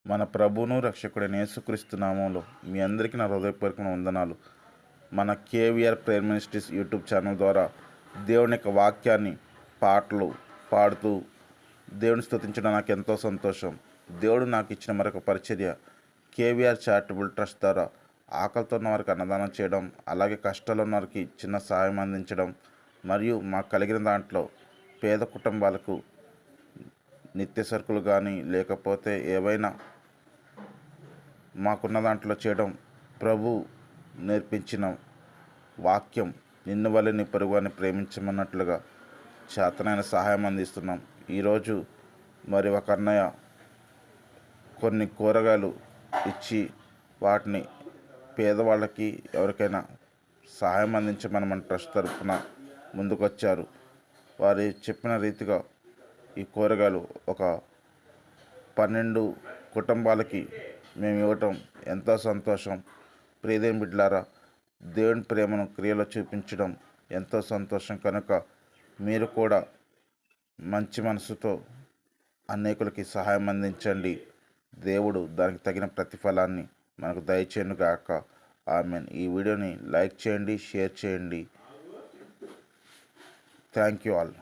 మన ప్రభువును రక్షకుడైన యేసుక్రీస్తు నామంలో మీ అందరికీ నా హృదయపూర్వకమైన వందనాలు. మన KVR prayer ministries YouTube channel ద్వారా దేవుని యొక్క వాక్యాన్ని పాటలు పాడుతూ దేవుని స్తుతించడం నాకు ఎంతో సంతోషం. దేవుడు నాకు ఇచ్చిన మరొక పరిచర్య కేవీఆర్ చారిటబుల్ ట్రస్ట్ ద్వారా ఆకలితో ఉన్న వారికి అన్నదానం చేయడం, అలాగే కష్టాలు ఉన్న వారికి చిన్న సహాయం అందించడం, మరియు మాకు కలిగిన దాంట్లో పేద కుటుంబాలకు నిత్య సరుకులు కానీ లేకపోతే ఏవైనా మాకున్న దాంట్లో చేయడం. ప్రభు నేర్పించిన వాక్యం నిన్ను వలె నీ పొరుగువారిని ప్రేమించమన్నట్లుగా చేతనైన సహాయం అందిస్తున్నాం. ఈరోజు మరి ఒక అన్నయ్య కొన్ని కూరగాయలు ఇచ్చి వాటిని పేదవాళ్ళకి ఎవరికైనా సహాయం అందించమని మన ట్రస్ట్ తరఫున ముందుకొచ్చారు. వారు చెప్పిన రీతిగా ఈ కూరగాయలు ఒక 12 కుటుంబాలకి మేము ఇవ్వటం ఎంతో సంతోషం. ప్రియదేవుని బిడ్డలారా, దేవుని ప్రేమను క్రియలో చూపించడం ఎంతో సంతోషం. కనుక మీరు కూడా మంచి మనసుతో అనేకులకి సహాయం అందించండి. దేవుడు దానికి తగిన ప్రతిఫలాన్ని మనకు దయచేయను గాక. ఆమేన్. ఈ వీడియోని లైక్ చేయండి, షేర్ చేయండి. Thank you all.